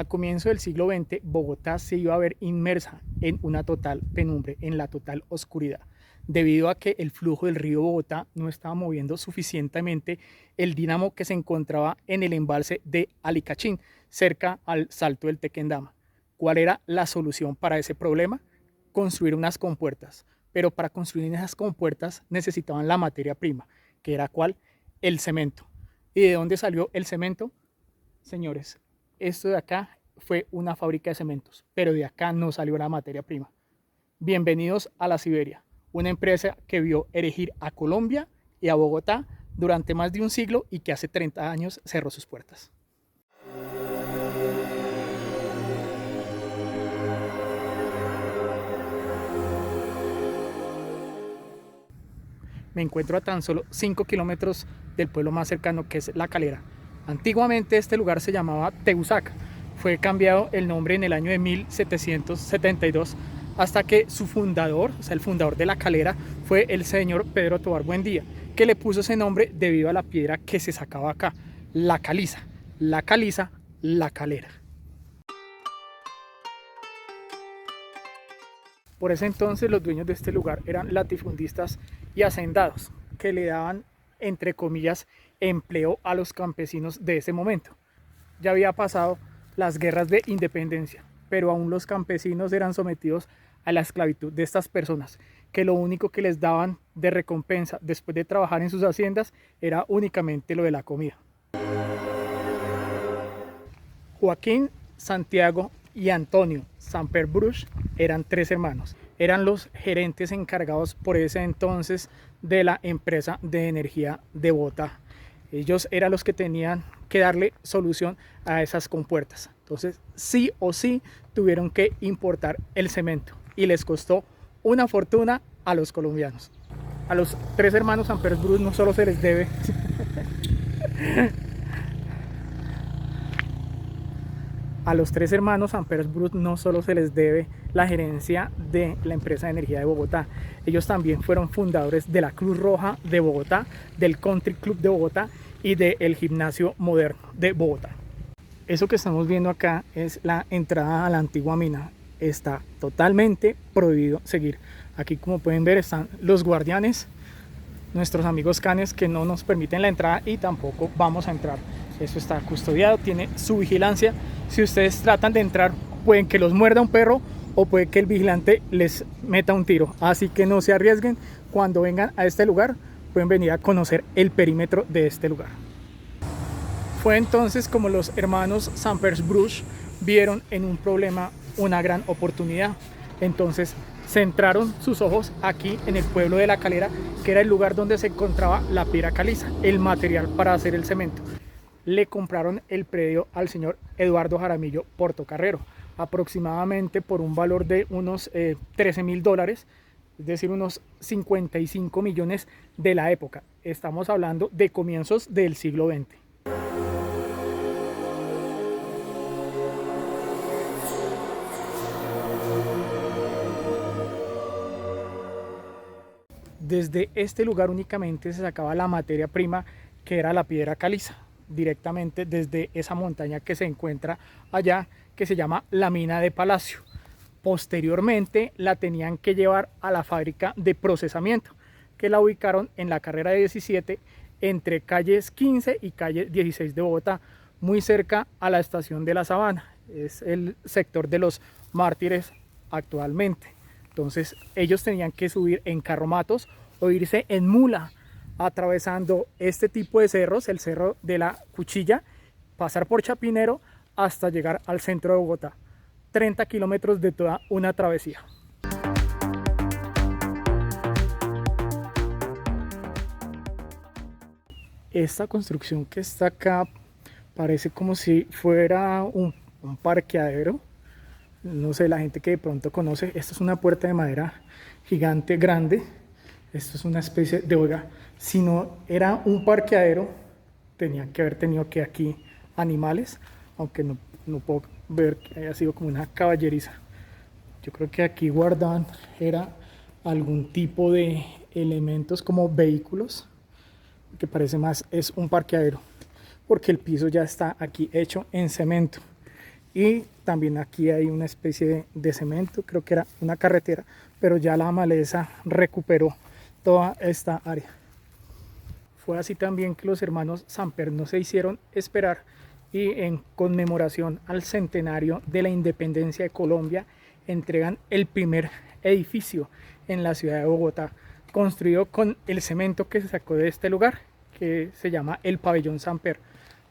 A comienzo del siglo XX, Bogotá se iba a ver inmersa en una total penumbre, en la total oscuridad, debido a que el flujo del río Bogotá no estaba moviendo suficientemente el dínamo que se encontraba en el embalse de Alicachín, cerca al Salto del Tequendama. ¿Cuál era la solución para ese problema? Construir unas compuertas, pero para construir esas compuertas necesitaban la materia prima, que era ¿cuál? El cemento. ¿Y de dónde salió el cemento? Señores, esto de acá fue una fábrica de cementos, pero de acá no salió la materia prima. Bienvenidos a la Siberia, una empresa que vio erigir a Colombia y a Bogotá durante más de un siglo y que hace 30 años cerró sus puertas. Me encuentro a tan solo 5 kilómetros del pueblo más cercano, que es La Calera. Antiguamente este lugar se llamaba Teusaca. Fue cambiado el nombre en el año de 1772 hasta que su fundador, o sea, el fundador de La Calera, fue el señor Pedro Tovar Buendía, que le puso ese nombre debido a la piedra que se sacaba acá, la caliza. La caliza, La Calera. Por ese entonces los dueños de este lugar eran latifundistas y hacendados que le daban, entre comillas, empleo a los campesinos de ese momento. Ya había pasado las guerras de independencia, pero aún los campesinos eran sometidos a la esclavitud de estas personas, que lo único que les daban de recompensa después de trabajar en sus haciendas era únicamente lo de la comida. Joaquín, Santiago y Antonio Samper Bruch eran 3 hermanos. Eran los gerentes encargados por ese entonces de la empresa de energía de Bogotá. Ellos eran los que tenían que darle solución a esas compuertas. Entonces, sí o sí tuvieron que importar el cemento y les costó una fortuna a los colombianos. A los 3 hermanos Samper Bruch no solo se les debe A los 3 hermanos Samper Bruch no solo se les debe la gerencia de la empresa de energía de Bogotá, ellos también fueron fundadores de la Cruz Roja de Bogotá, del Country Club de Bogotá y del Gimnasio Moderno de Bogotá. Eso que estamos viendo acá es la entrada a la antigua mina. Está totalmente prohibido seguir. Aquí, como pueden ver, están los guardianes, nuestros amigos canes, que no nos permiten la entrada y tampoco vamos a entrar. Esto está custodiado, tiene su vigilancia. Si ustedes tratan de entrar, pueden que los muerda un perro o puede que el vigilante les meta un tiro. Así que no se arriesguen. Cuando vengan a este lugar, pueden venir a conocer el perímetro de este lugar. Fue entonces como los hermanos Samper Bruch vieron en un problema una gran oportunidad. Entonces centraron sus ojos aquí en el pueblo de La Calera, que era el lugar donde se encontraba la piedra caliza, el material para hacer el cemento. Le compraron el predio al señor Eduardo Jaramillo Portocarrero, aproximadamente por un valor de unos $13.000, es decir, unos 55 millones de la época. Estamos hablando de comienzos del siglo XX. Desde este lugar únicamente se sacaba la materia prima, que era la piedra caliza, directamente desde esa montaña que se encuentra allá, que se llama la mina de Palacio. Posteriormente la tenían que llevar a la fábrica de procesamiento, que la ubicaron en la carrera 17 entre calles 15 y calle 16 de Bogotá, muy cerca a la estación de La Sabana. Es el sector de los Mártires actualmente. Entonces ellos tenían que subir en carromatos o irse en mula, atravesando este tipo de cerros, el cerro de la Cuchilla, pasar por Chapinero hasta llegar al centro de Bogotá. 30 kilómetros de toda una travesía. Esta construcción que está acá parece como si fuera un parqueadero. No sé, la gente que de pronto conoce, esto es una puerta de madera gigante, grande. Esto es una especie de, oiga, si no era un parqueadero, tenía que haber tenido que aquí animales, aunque no puedo ver que haya sido como una caballeriza. Yo creo que aquí guardaban era algún tipo de elementos como vehículos, que parece más es un parqueadero, porque el piso ya está aquí hecho en cemento. y también aquí hay una especie de cemento, creo que era una carretera, pero ya la maleza recuperó toda esta área. Fue así también que los hermanos Samper no se hicieron esperar y en conmemoración al centenario de la independencia de Colombia entregan el primer edificio en la ciudad de Bogotá, construido con el cemento que se sacó de este lugar, que se llama el Pabellón Samper.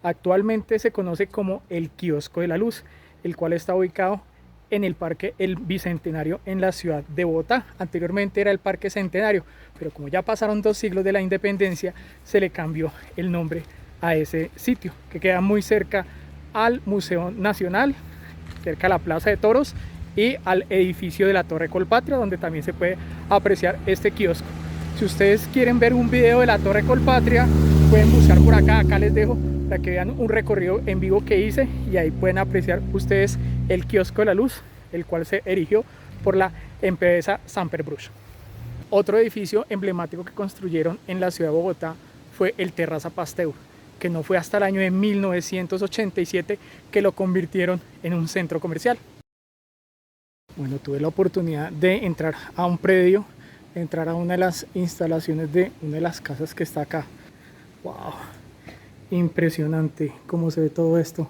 Actualmente se conoce como el Kiosco de la Luz, el cual está ubicado en el Parque El Bicentenario en la ciudad de Bogotá. Anteriormente era el Parque Centenario, pero como ya pasaron 2 siglos de la independencia, se le cambió el nombre a ese sitio, que queda muy cerca al Museo Nacional, cerca a la Plaza de Toros y al edificio de la Torre Colpatria, donde también se puede apreciar este kiosco. Si ustedes quieren ver un video de la Torre Colpatria, pueden buscar por acá, les dejo para que vean un recorrido en vivo que hice y ahí pueden apreciar ustedes el Kiosco de la Luz, el cual se erigió por la empresa Samper Brush. Otro edificio emblemático que construyeron en la ciudad de Bogotá fue el Terraza Pasteur, que no fue hasta el año de 1987 que lo convirtieron en un centro comercial. Bueno, tuve la oportunidad de entrar a un predio, entrar a una de las instalaciones de una de las casas que está acá. ¡Wow! Impresionante cómo se ve todo esto.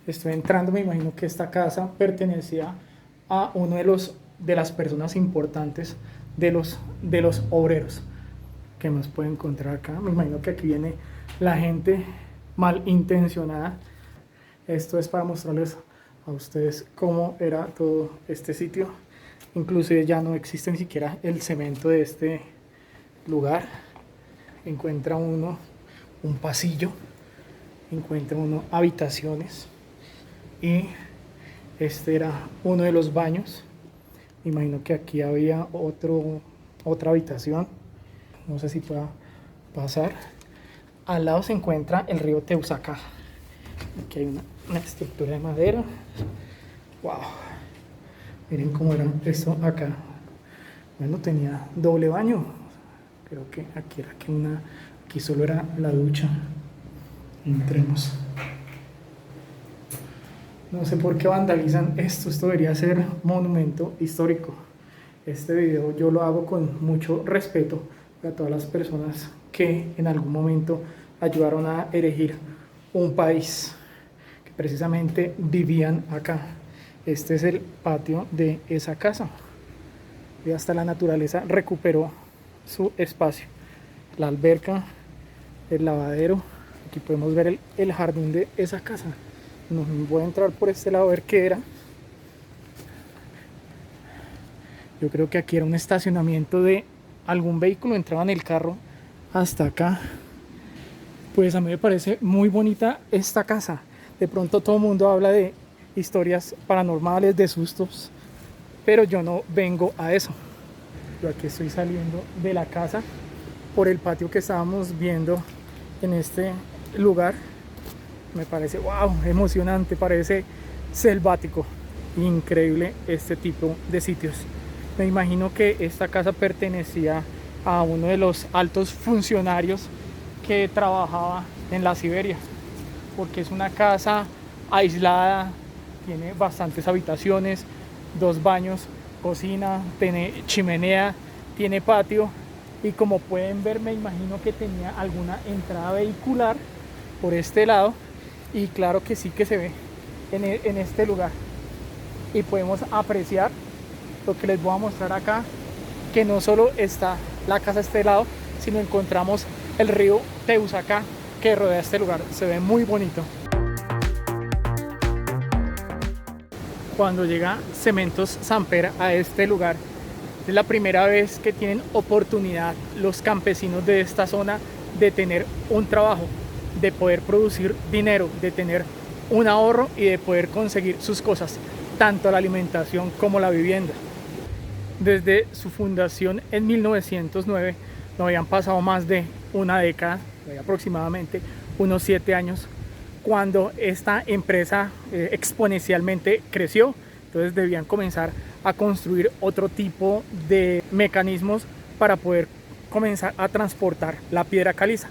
Estoy entrando, me imagino que esta casa pertenecía a uno de las personas importantes de los obreros. ¿Qué más puedo encontrar acá? Me imagino que aquí viene la gente malintencionada. Esto es para mostrarles a ustedes cómo era todo este sitio. Inclusive ya no existe ni siquiera el cemento de este lugar. Encuentra uno un pasillo, encuentra uno habitaciones y este era uno de los baños. Me imagino que aquí había otra habitación, no sé si pueda pasar. Al lado se encuentra el río Teusaca. Aquí hay una estructura de madera. Wow, miren cómo era esto acá. Bueno, tenía doble baño. Creo que aquí era aquí solo era la ducha. Entremos. No sé por qué vandalizan esto. Esto debería ser monumento histórico. Este video yo lo hago con mucho respeto a todas las personas que en algún momento ayudaron a erigir un país, que precisamente vivían acá. Este es el patio de esa casa. Y hasta la naturaleza recuperó su espacio. La alberca, el lavadero. Aquí podemos ver el jardín de esa casa. No voy a entrar por este lado a ver qué era. Yo creo que aquí era un estacionamiento de algún vehículo. Entraba en el carro hasta acá. Pues a mí me parece muy bonita esta casa. De pronto todo el mundo habla de historias paranormales, de sustos, pero yo no vengo a eso. Yo aquí estoy saliendo de la casa por el patio que estábamos viendo en este lugar. Me parece, wow, emocionante, parece selvático. Increíble este tipo de sitios. Me imagino que esta casa pertenecía a uno de los altos funcionarios que trabajaba en la Siberia, porque es una casa aislada, tiene bastantes habitaciones, 2 baños, cocina, tiene chimenea, tiene patio y como pueden ver me imagino que tenía alguna entrada vehicular por este lado y claro que sí que se ve en este lugar y podemos apreciar lo que les voy a mostrar acá, que no solo está la casa a este lado, sino encontramos el río Teusaca que rodea este lugar. Se ve muy bonito. Cuando llega Cementos Samper a este lugar, es la primera vez que tienen oportunidad los campesinos de esta zona de tener un trabajo, de poder producir dinero, de tener un ahorro y de poder conseguir sus cosas, tanto la alimentación como la vivienda. Desde su fundación en 1909 no habían pasado más de una década, aproximadamente unos 7 años, cuando esta empresa exponencialmente creció. Entonces debían comenzar a construir otro tipo de mecanismos para poder comenzar a transportar la piedra caliza.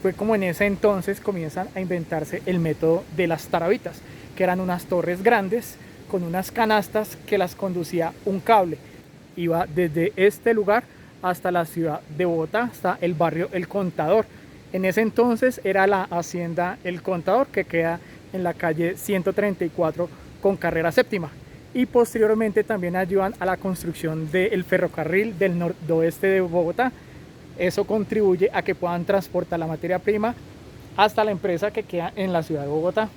Fue como en ese entonces comienzan a inventarse el método de las tarabitas, que eran unas torres grandes con unas canastas que las conducía un cable. Iba desde este lugar hasta la ciudad de Bogotá, hasta el barrio El Contador. En ese entonces era la hacienda El Contador, que queda en la calle 134 con carrera séptima. Y posteriormente también ayudan a la construcción del ferrocarril del noroeste de Bogotá. Eso contribuye a que puedan transportar la materia prima hasta la empresa que queda en la ciudad de Bogotá.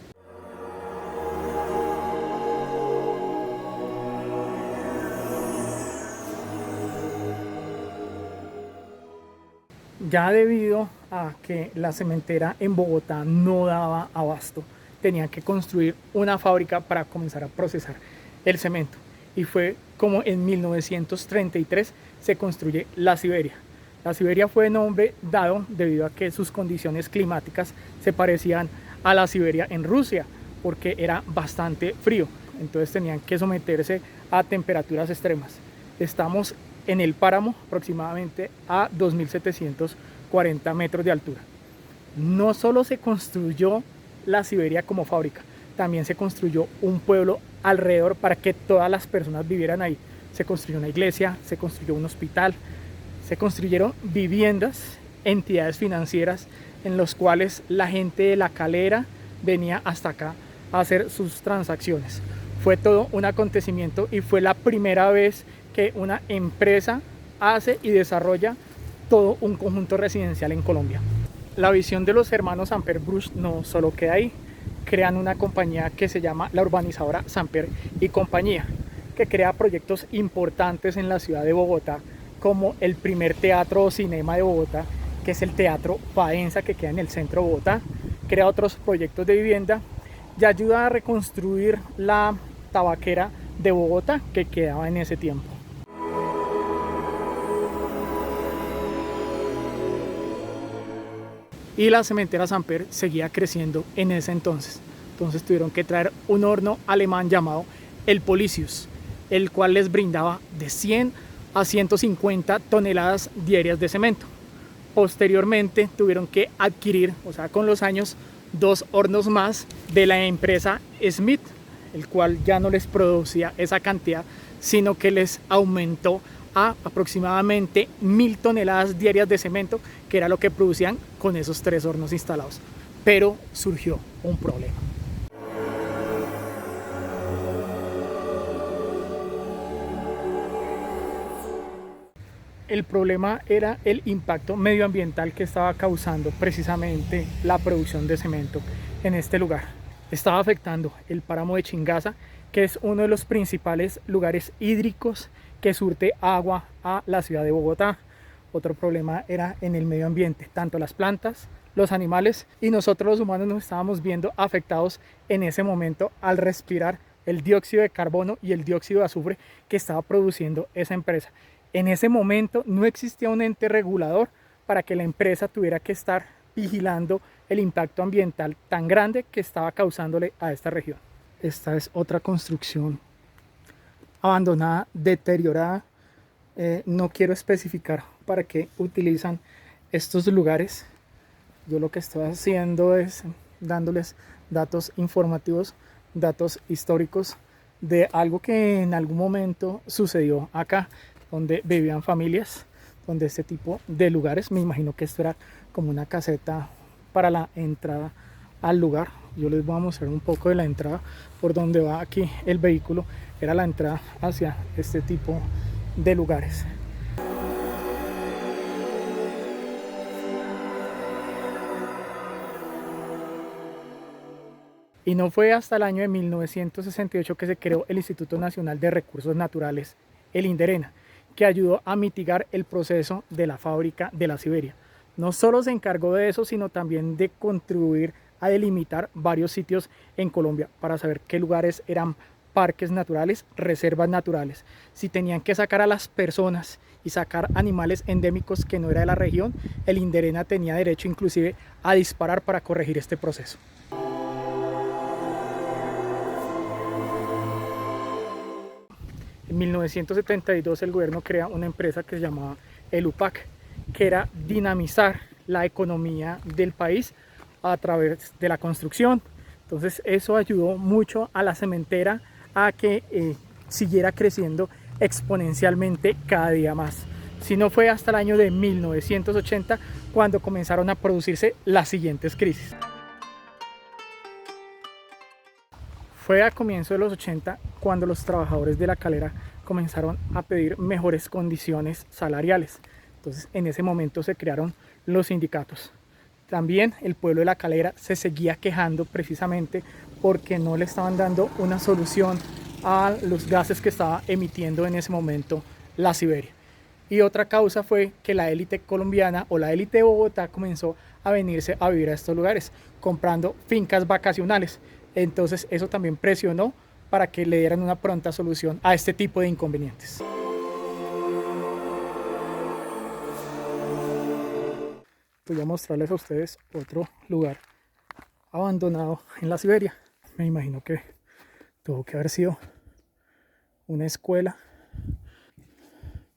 Ya debido a que la cementera en Bogotá no daba abasto, tenían que construir una fábrica para comenzar a procesar el cemento. Y fue como en 1933 se construye la Siberia. La Siberia fue nombre dado debido a que sus condiciones climáticas se parecían a la Siberia en Rusia, porque era bastante frío. Entonces tenían que someterse a temperaturas extremas. Estamos en el páramo aproximadamente a 2.740 metros de altura. No solo se construyó la Siberia como fábrica, también se construyó un pueblo alrededor para que todas las personas vivieran ahí. Se construyó una iglesia, se construyó un hospital, se construyeron viviendas, entidades financieras en los cuales la gente de la calera venía hasta acá a hacer sus transacciones. Fue todo un acontecimiento y fue la primera vez que una empresa hace y desarrolla todo un conjunto residencial en Colombia. La visión de los hermanos Samper Bruch no solo queda ahí. Crean una compañía que se llama la urbanizadora Samper y compañía, que crea proyectos importantes en la ciudad de Bogotá, como el primer teatro o cinema de Bogotá, que es el Teatro Faenza, que queda en el centro de Bogotá. Crea otros proyectos de vivienda y ayuda a reconstruir la tabaquera de Bogotá que quedaba en ese tiempo. Y la cementera Samper seguía creciendo en ese entonces. Entonces tuvieron que traer un horno alemán llamado el Policius, el cual les brindaba de 100 a 150 toneladas diarias de cemento. Posteriormente tuvieron que adquirir, o sea, con los años, 2 hornos más de la empresa Smith, el cual ya no les producía esa cantidad, sino que les aumentó a aproximadamente 1.000 toneladas diarias de cemento, que era lo que producían con esos 3 hornos instalados. Pero surgió un problema. El problema era el impacto medioambiental que estaba causando precisamente la producción de cemento en este lugar. Estaba afectando el páramo de Chingaza, que es uno de los principales lugares hídricos que surte agua a la ciudad de Bogotá. Otro problema era en el medio ambiente, tanto las plantas, los animales y nosotros los humanos nos estábamos viendo afectados en ese momento al respirar el dióxido de carbono y el dióxido de azufre que estaba produciendo esa empresa. En ese momento no existía un ente regulador para que la empresa tuviera que estar vigilando el impacto ambiental tan grande que estaba causándole a esta región. Esta es otra construcción abandonada, deteriorada. No quiero especificar para qué utilizan estos lugares. Yo lo que estoy haciendo es dándoles datos informativos, datos históricos de algo que en algún momento sucedió acá, donde vivían familias, donde este tipo de lugares, me imagino que esto era como una caseta para la entrada al lugar. Yo les voy a mostrar un poco de la entrada por donde va aquí el vehículo. Era la entrada hacia este tipo de lugares. Y no fue hasta el año de 1968 que se creó el Instituto Nacional de Recursos Naturales, el INDERENA, que ayudó a mitigar el proceso de la fábrica de la Siberia. No solo se encargó de eso, sino también de contribuir a delimitar varios sitios en Colombia para saber qué lugares eran parques naturales, reservas naturales. Si tenían que sacar a las personas y sacar animales endémicos que no era de la región, el INDERENA tenía derecho inclusive a disparar para corregir este proceso. En 1972 el gobierno crea una empresa que se llamaba el UPAC, que era dinamizar la economía del país a través de la construcción. Entonces eso ayudó mucho a la cementera a que siguiera creciendo exponencialmente cada día más. Si no fue hasta el año de 1980 cuando comenzaron a producirse las siguientes crisis. Fue a comienzos de los 80 cuando los trabajadores de la calera comenzaron a pedir mejores condiciones salariales. Entonces en ese momento se crearon los sindicatos. También el pueblo de la calera se seguía quejando precisamente porque no le estaban dando una solución a los gases que estaba emitiendo en ese momento la Siberia. Y otra causa fue que la élite colombiana o la élite de Bogotá comenzó a venirse a vivir a estos lugares, comprando fincas vacacionales. Entonces eso también presionó para que le dieran una pronta solución a este tipo de inconvenientes. Voy a mostrarles a ustedes otro lugar abandonado en la Siberia. Me imagino que tuvo que haber sido una escuela.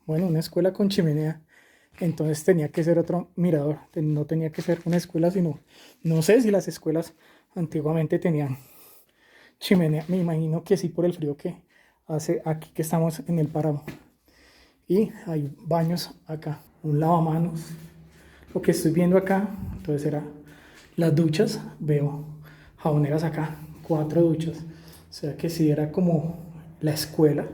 Bueno, una escuela con chimenea. Entonces tenía que ser otro mirador. No tenía que ser una escuela, sino... No sé si las escuelas antiguamente tenían chimenea. Me imagino que sí, por el frío que hace aquí que estamos en el páramo. Y hay baños acá. Un lavamanos. Lo que estoy viendo acá, entonces era las duchas. Veo jaboneras acá. 4 duchas. O sea que sí era como la escuela.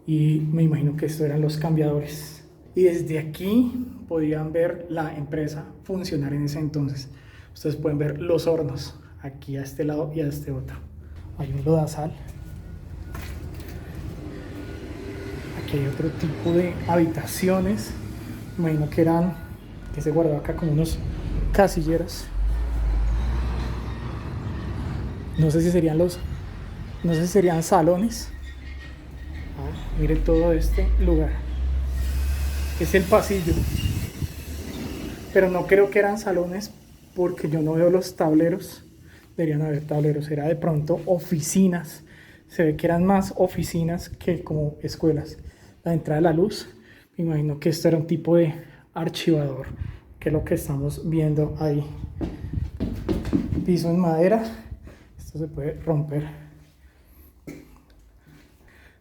Y me imagino que estos eran los cambiadores. Y desde aquí podían ver la empresa funcionar en ese entonces. Ustedes pueden ver los hornos aquí a este lado y a este otro. Hay un lodazal. Aquí hay otro tipo de habitaciones. Me imagino que eran, que se guardaba acá como unos casilleros. No sé si serían salones. Miren todo este lugar. Es el pasillo. Pero no creo que eran salones porque yo no veo los tableros. Deberían haber tableros. Era de pronto oficinas. Se ve que eran más oficinas que como escuelas. La entrada de la luz. Me imagino que esto era un tipo de archivador, que es lo que estamos viendo ahí. Piso en madera. Esto se puede romper.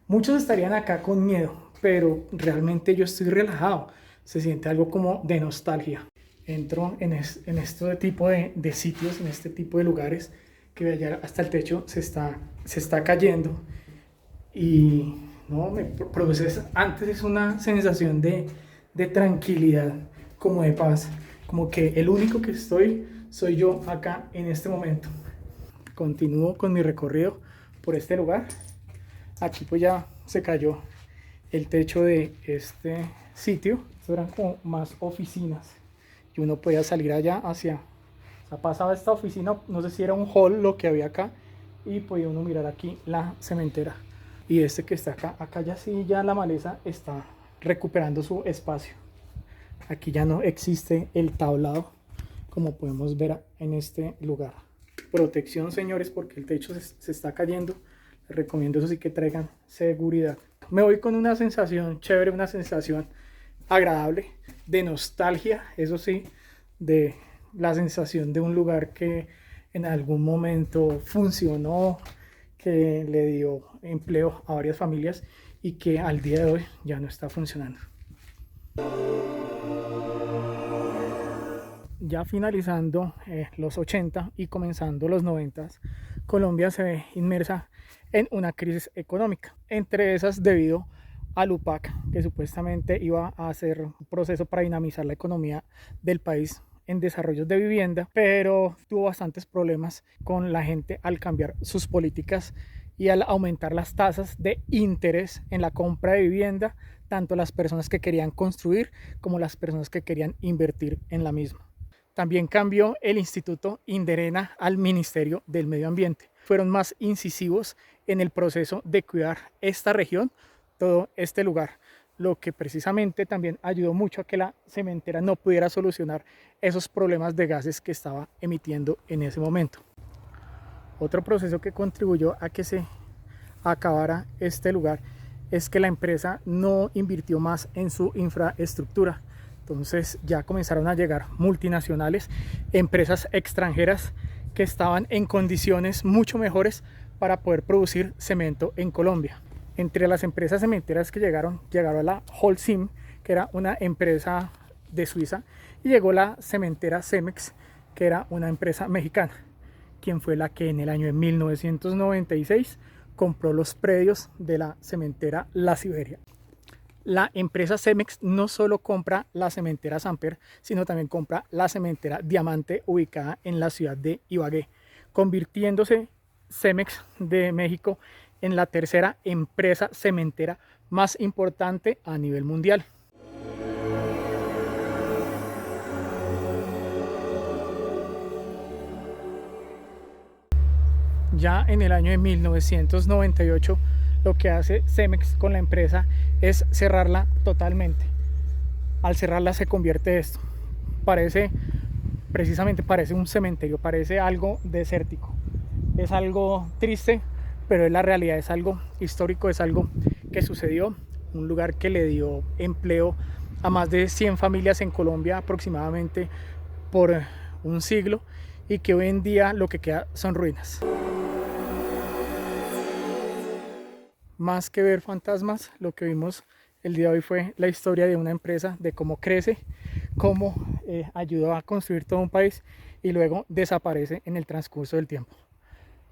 Muchos estarían acá con miedo, pero realmente yo estoy relajado. Se siente algo como de nostalgia. Entro en este tipo de sitios, en este tipo de lugares, que allá hasta el techo se está cayendo. Y no, me produce antes una sensación de tranquilidad, como de paz. Como que el único que soy yo acá en este momento. Continúo con mi recorrido por este lugar. Aquí pues ya se cayó el techo de este sitio. Esto eran como más oficinas y uno podía salir allá hacia, o sea, pasaba esta oficina, no sé si era un hall lo que había acá, y podía uno mirar aquí la cementera. Y este que está acá ya sí, ya la maleza está recuperando su espacio. Aquí ya no existe el tablado como podemos ver en este lugar. Protección, señores, porque el techo se está cayendo. Les recomiendo eso sí, que traigan seguridad. Me voy con una sensación chévere, una sensación agradable, de nostalgia, eso sí, de la sensación de un lugar que en algún momento funcionó, que le dio empleo a varias familias y que al día de hoy ya no está funcionando. Ya finalizando los 80 y comenzando los 90, Colombia se ve inmersa en una crisis económica, entre esas debido al UPAC, que supuestamente iba a hacer un proceso para dinamizar la economía del país en desarrollos de vivienda, pero tuvo bastantes problemas con la gente al cambiar sus políticas y al aumentar las tasas de interés en la compra de vivienda, tanto las personas que querían construir como las personas que querían invertir en la misma. También cambió el Instituto Inderena al Ministerio del Medio Ambiente. Fueron más incisivos en el proceso de cuidar esta región, todo este lugar, lo que precisamente también ayudó mucho a que la cementera no pudiera solucionar esos problemas de gases que estaba emitiendo en ese momento. Otro proceso que contribuyó a que se acabara este lugar es que la empresa no invirtió más en su infraestructura. Entonces ya comenzaron a llegar multinacionales, empresas extranjeras que estaban en condiciones mucho mejores para poder producir cemento en Colombia. Entre las empresas cementeras que llegaron a la Holcim, que era una empresa de Suiza, y llegó la cementera Cemex, que era una empresa mexicana, quien fue la que en el año de 1996 compró los predios de la cementera La Siberia. La empresa Cemex no solo compra la cementera Samper, sino también compra la cementera Diamante, ubicada en la ciudad de Ibagué, convirtiéndose Cemex de México en la tercera empresa cementera más importante a nivel mundial. Ya en el año de 1998, lo que hace Cemex con la empresa es cerrarla totalmente. Al cerrarla se convierte esto. Precisamente parece un cementerio, parece algo desértico. Es algo triste, pero es la realidad, es algo histórico, es algo que sucedió. Un lugar que le dio empleo a más de 100 familias en Colombia aproximadamente por un siglo, y que hoy en día lo que queda son ruinas. Más que ver fantasmas, lo que vimos el día de hoy fue la historia de una empresa, de cómo crece, cómo ayudó a construir todo un país y luego desaparece en el transcurso del tiempo.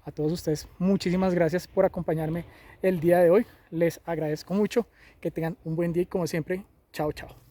A todos ustedes, muchísimas gracias por acompañarme el día de hoy. Les agradezco mucho, que tengan un buen día y como siempre, chao, chao.